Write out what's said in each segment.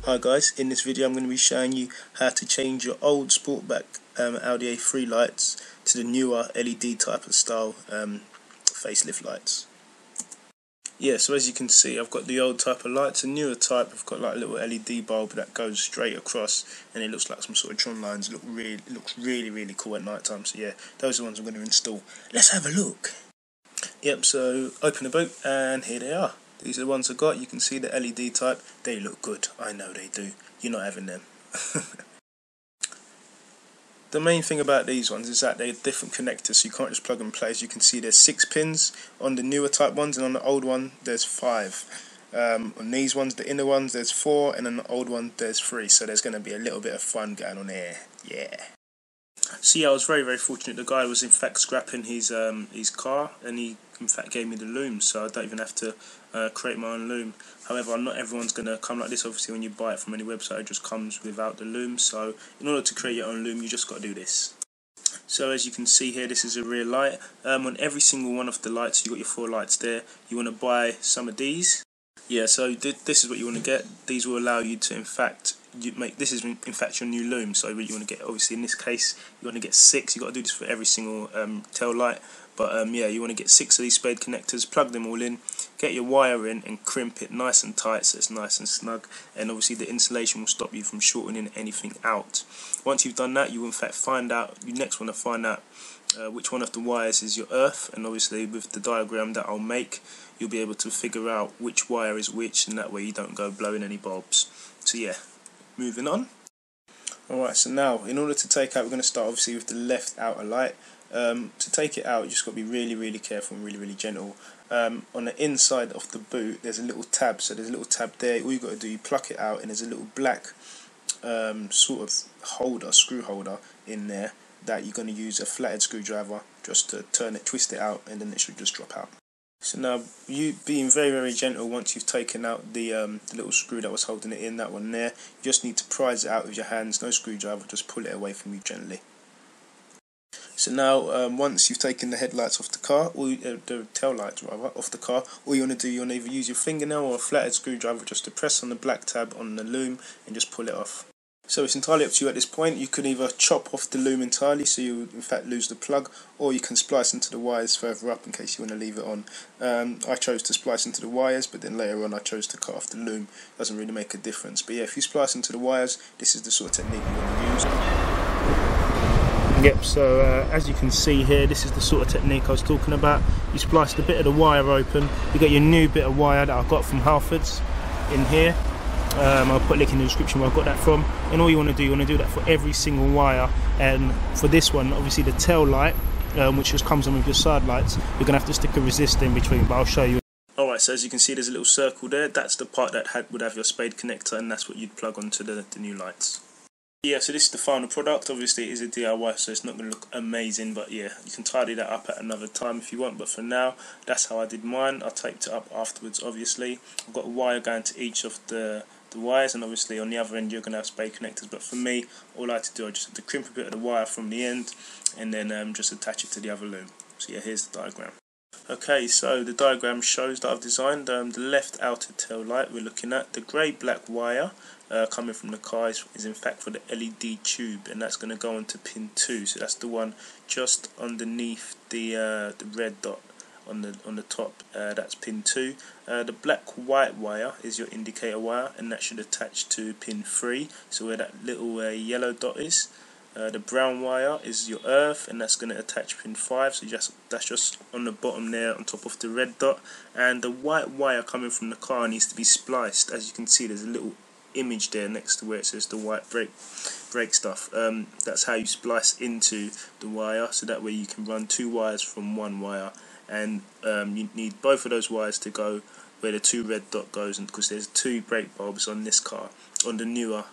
Hi guys, in this video I'm going to be showing you how to change your old Sportback Audi A3 lights to the newer LED type of style facelift lights. Yeah, so as you can see I've got the old type of lights. A newer type I've got like a little LED bulb that goes straight across and it looks like some sort of tron lines. It looks really cool at night time. So yeah, those are the ones I'm going to install. Let's have a look. Yep, so open the boot and here they are. These are the ones I got. You can see the LED type. They look good. I know they do. You're not having them. The main thing about these ones is that they're different connectors, so you can't just plug and play. As you can see, there's 6 pins on the newer type ones, and on the old one there's 5. On these ones, the inner ones, there's 4, and on the old one there's 3. So there's going to be a little bit of fun going on here. Yeah. So yeah, I was very fortunate. The guy was in fact scrapping his car, and he in fact gave me the loom, so I don't even have to create my own loom. However, not everyone's going to come like this. Obviously, when you buy it from any website, it just comes without the loom. So in order to create your own loom, you just got to do this. So as you can see here, this is a rear light. On every single one of the lights, you got your 4 lights there. You want to buy some of these. Yeah, so this is what you want to get. These will allow you to, in fact, this is in fact your new loom. So what you want to get, obviously in this case, you want to get 6. You got to do this for every single tail light. But yeah, you want to get 6 of these spade connectors, plug them all in, get your wire in, and crimp it nice and tight so it's nice and snug. And obviously the insulation will stop you from shortening anything out. Once you've done that, you will in fact find out. You next want to find out which one of the wires is your earth, and obviously with the diagram that I'll make, you'll be able to figure out which wire is which, and that way you don't go blowing any bulbs. So yeah, moving on. Alright, so now in order to take out, we're going to start obviously with the left outer light. To take it out, you just got to be really careful and really gentle. On the inside of the boot there's a little tab, so there's a little tab there. All you got to do, you pluck it out, and there's a little black sort of holder, screw holder in there, that you're going to use a flathead screwdriver just to turn it, twist it out, and then it should just drop out. So now, you being very gentle, once you've taken out the little screw that was holding it in, that one there, you just need to prise it out with your hands, no screwdriver, just pull it away from you gently. So now, once you've taken the headlights off the car, or the tail lights rather, off the car, all you want to do, you want to either use your fingernail or a flathead screwdriver just to press on the black tab on the loom and just pull it off. So it's entirely up to you at this point. You can either chop off the loom entirely, so you in fact lose the plug, or you can splice into the wires further up in case you want to leave it on. I chose to splice into the wires, but then later on I chose to cut off the loom. Doesn't really make a difference. But yeah, if you splice into the wires, this is the sort of technique you want to use. Yep, so as you can see here, this is the sort of technique I was talking about. You spliced a bit of the wire open, you get your new bit of wire that I got from Halfords in here. I'll put a link in the description where I got that from. And all you want to do, you want to do that for every single wire. And for this one, obviously the tail light, which just comes on with your side lights, you're going to have to stick a resistor in between, but I'll show you. Alright, so as you can see there's a little circle there. That's the part that would have your spade connector, and that's what you'd plug onto the new lights. Yeah, so this is the final product. Obviously it is a DIY, so it's not going to look amazing, but yeah, you can tidy that up at another time if you want. But for now, that's how I did mine. I taped it up afterwards, obviously. I've got a wire going to each of the wires, and obviously on the other end you're going to have spade connectors. But for me, all I had to do, I just had to crimp a bit of the wire from the end and then just attach it to the other loom. So yeah, here's the diagram. Okay, so the diagram shows that I've designed the left outer tail light. We're looking at the grey-black wire coming from the car is in fact for the LED tube, and that's going to go onto pin 2. So that's the one just underneath the red dot on the top. That's pin 2. The black-white wire is your indicator wire, and that should attach to pin 3. So where that little yellow dot is. The brown wire is your earth, and that's going to attach pin 5, so that's just on the bottom there on top of the red dot. And the white wire coming from the car needs to be spliced. As you can see, there's a little image there next to where it says the white brake stuff. That's how you splice into the wire, so that way you can run 2 wires from 1 wire, and you need both of those wires to go where the 2 red dot goes, and because there's 2 brake bulbs on this car, on the newer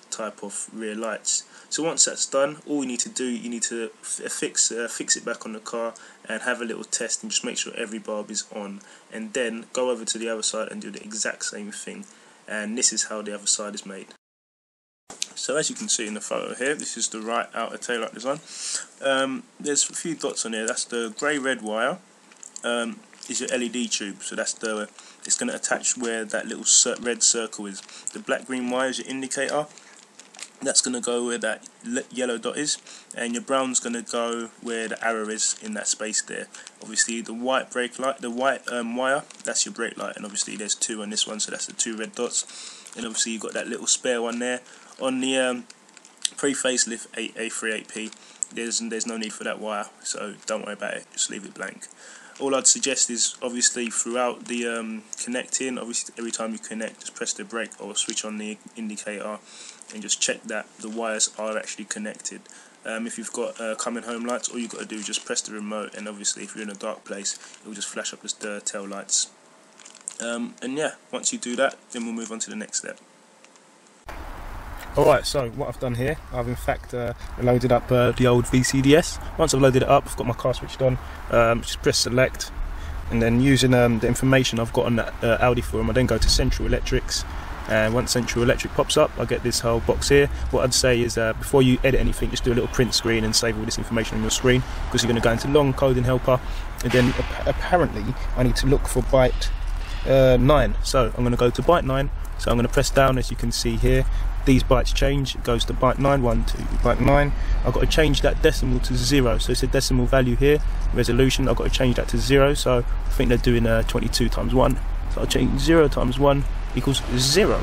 type of rear lights. So once that's done, all you need to do, you need to fix it back on the car and have a little test and just make sure every bulb is on, and then go over to the other side and do the exact same thing. And this is how the other side is made. So as you can see in the photo here, this is the right outer tail light design. There's a few dots on here. That's the grey-red wire. is your LED tube. So that's it's going to attach where that little red circle is. The black green wire is your indicator. That's going to go where that yellow dot is, and your brown's going to go where the arrow is in that space there. Obviously the white brake light, the white wire, that's your brake light, and obviously there's 2 on this one, so that's the 2 red dots. And obviously you've got that little spare one there. On the pre-facelift A38P, there's no need for that wire, so don't worry about it, just leave it blank. All I'd suggest is, obviously, throughout the connecting, obviously every time you connect, just press the brake or switch on the indicator and just check that the wires are actually connected. If you've got coming home lights, all you've got to do is just press the remote, and obviously if you're in a dark place, it will just flash up the tail lights. And yeah, once you do that, then we'll move on to the next step. Alright, so what I've done here, I've in fact loaded up the old VCDS. Once I've loaded it up, I've got my car switched on, just press select, and then using the information I've got on that Audi forum, I then go to Central Electrics, and once Central Electric pops up, I get this whole box here. What I'd say is before you edit anything, just do a little print screen and save all this information on your screen, because you're going to go into long coding helper, and then apparently I need to look for byte 9. So I'm going to go to byte 9, so I'm going to press down. As you can see here, these bytes change, it goes to byte 9, 1, 2, byte 9. I've got to change that decimal to 0, so it's a decimal value here, resolution, I've got to change that to 0, so I think they're doing 22 times 1, so I'll change 0 times 1 equals 0,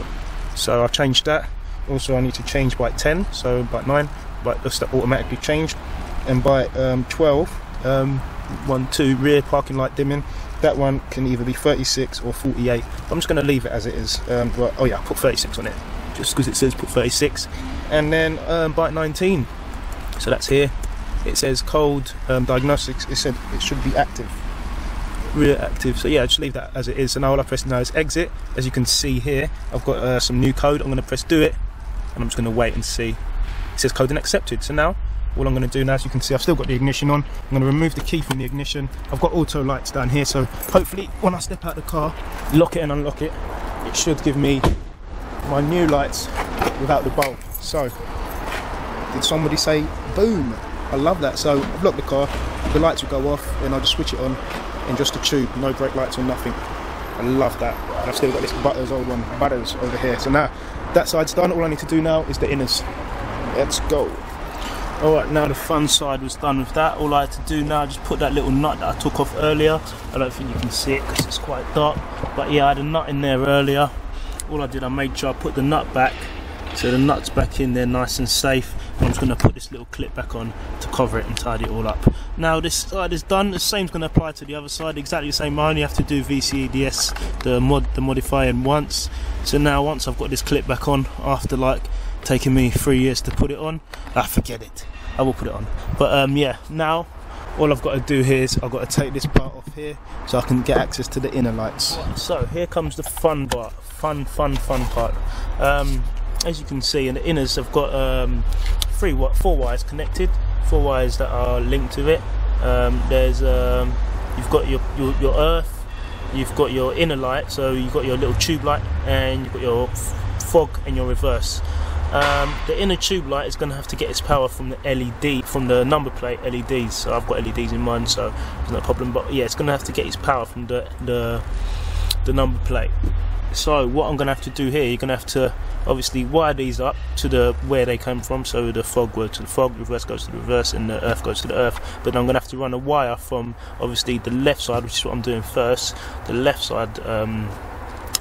so I've changed that. Also I need to change byte 10, so byte 9, that's automatically changed, and byte 12, 1, 2, rear parking light dimming, that one can either be 36 or 48, I'm just going to leave it as it is, but, oh yeah, I'll put 36 on it, just because it says put 36. And then byte 19, so that's here, it says cold diagnostics, it said it should be active, rear active, so yeah, just leave that as it is. So now all I press now is exit. As you can see here, I've got some new code. I'm going to press do it, and I'm just going to wait and see. It says code accepted. So now all I'm going to do now, as you can see, I've still got the ignition on. I'm going to remove the key from the ignition. I've got auto lights down here, so hopefully when I step out the car, lock it and unlock it, it should give me my new lights without the bulb. So did somebody say boom? I love that. So I've locked the car, the lights will go off, and I'll just switch it on in just a tube, no brake lights or nothing. I love that. And I've still got this Butters old one, Butters over here. So now that side's done, all I need to do now is the inners. Let's go. Alright, now the front side was done with that. All I had to do now, just put that little nut that I took off earlier. I don't think you can see it because it's quite dark, but yeah, I had a nut in there earlier. All I did, I made sure I put the nut back, so the nut's back in there nice and safe. I'm just going to put this little clip back on to cover it and tidy it all up. Now this side is done, the same's going to apply to the other side, exactly the same. I only have to do VCDS, the modifying once. So now once I've got this clip back on, after like taking me 3 years to put it on, forget it, I will put it on. But yeah, now all I've got to do here is I've got to take this part off here so I can get access to the inner lights. So here comes the fun part, fun part. As you can see, in the inners I've got 4 wires connected, 4 wires that are linked to it. There's you've got your earth, you've got your inner light, so you've got your little tube light, and you've got your fog and your reverse. The inner tube light is going to have to get its power from the LED, from the number plate LEDs. So I've got LEDs in mine, so there's no problem. But yeah, it's going to have to get its power from the number plate. So what I'm going to have to do here, you're going to have to obviously wire these up to where they came from. So the fog goes to the fog, the reverse goes to the reverse, and the earth goes to the earth. But I'm going to have to run a wire from obviously the left side, which is what I'm doing first. The left side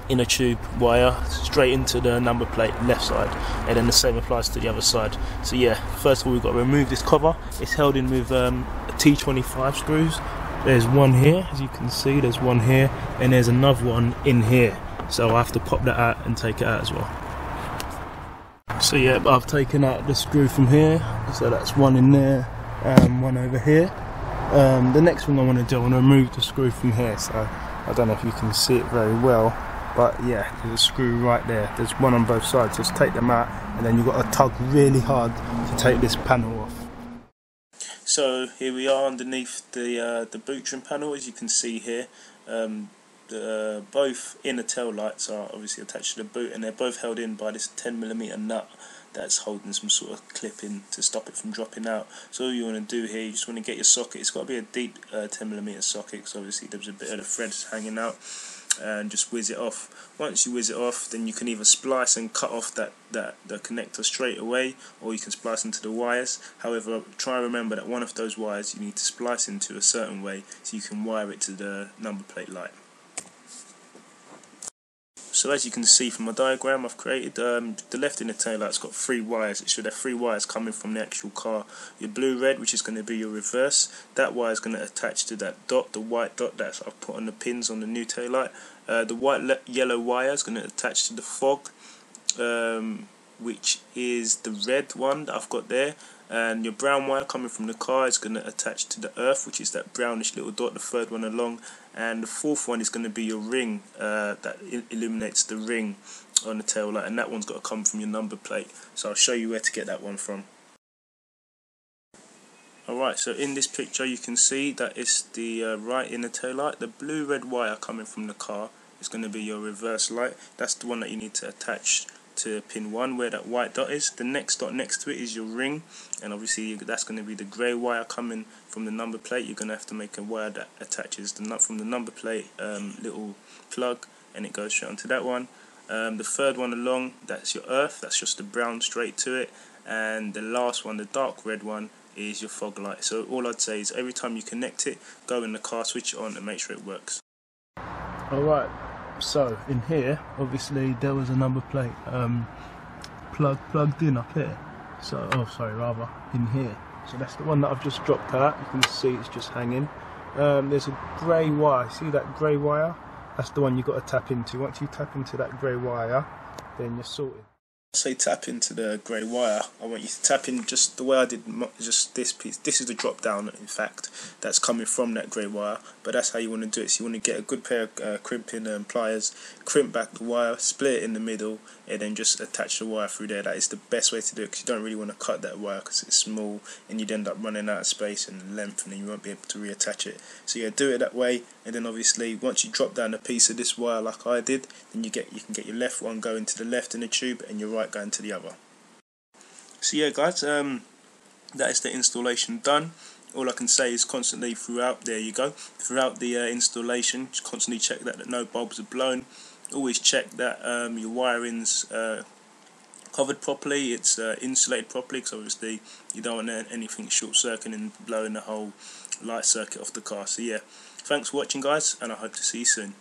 inner tube wire straight into the number plate left side, and then the same applies to the other side. So yeah, first of all we've got to remove this cover. It's held in with T25 screws. There's one here, as you can see, there's one here, and there's another one in here. So I have to pop that out and take it out as well. So yeah, I've taken out the screw from here, so that's one in there and one over here. The next thing I want to do, I want to remove the screw from here, so I don't know if you can see it very well, but yeah, there's a screw right there. There's one on both sides, just take them out, and then you've got to tug really hard to take this panel off. So here we are underneath the boot trim panel, as you can see here. Both inner tail lights are obviously attached to the boot, and they're both held in by this 10mm nut that's holding some sort of clipping to stop it from dropping out. So all you want to do here, you just want to get your socket. It's got to be a deep 10mm socket, because obviously there's a bit of the threads hanging out, and just whiz it off. Once you whiz it off, then you can either splice and cut off the connector straight away, or you can splice into the wires. However, try and remember that one of those wires you need to splice into a certain way so you can wire it to the number plate light. So as you can see from my diagram I've created, the left inner tail light's got 3 wires. It should have 3 wires coming from the actual car. Your blue-red, which is going to be your reverse, that wire is going to attach to that dot, the white dot that I've put on the pins on the new tail light. The white-yellow wire is going to attach to the fog, which is the red one that I've got there. And your brown wire coming from the car is going to attach to the earth, which is that brownish little dot, the third one along. And the fourth one is going to be your ring that illuminates the ring on the tail light, and that one's got to come from your number plate. So I'll show you where to get that one from. Alright, so in this picture you can see that it's the right inner tail light. The blue-red wire coming from the car is going to be your reverse light. That's the one that you need to attach to pin 1 where that white dot is. The next dot next to it is your ring, and obviously that's going to be the grey wire coming from the number plate. You're going to have to make a wire that attaches from the number plate little plug, and it goes straight onto that one. The third one along, that's your earth, that's just the brown straight to it. And the last one, the dark red one, is your fog light. So all I'd say is every time you connect it, go in the car, switch it on and make sure it works. Alright, so in here obviously there was a number plate plugged in up here, so in here. So that's the one that I've just dropped out. You can see it's just hanging. There's a grey wire, see that grey wire? That's the one you've got to tap into. Once you tap into that grey wire, then you're sorted. Say tap into the grey wire, I want you to tap in just the way I did, just this piece. This is the drop down, in fact, that's coming from that grey wire, but that's how you want to do it. So you want to get a good pair of crimping pliers, crimp back the wire, split it in the middle, and then just attach the wire through there. That is the best way to do it, because you don't really want to cut that wire because it's small and you'd end up running out of space and length, and then you won't be able to reattach it. So yeah, do it that way, and then obviously once you drop down a piece of this wire like I did, then you can get your left one going to the left in the tube and your right going to the other. So yeah guys, that is the installation done. All I can say is constantly throughout the installation, just constantly check that no bulbs are blown. Always check that your wiring's covered properly, it's insulated properly, because obviously you don't want anything short circuiting and blowing the whole light circuit off the car. So yeah, thanks for watching guys, and I hope to see you soon.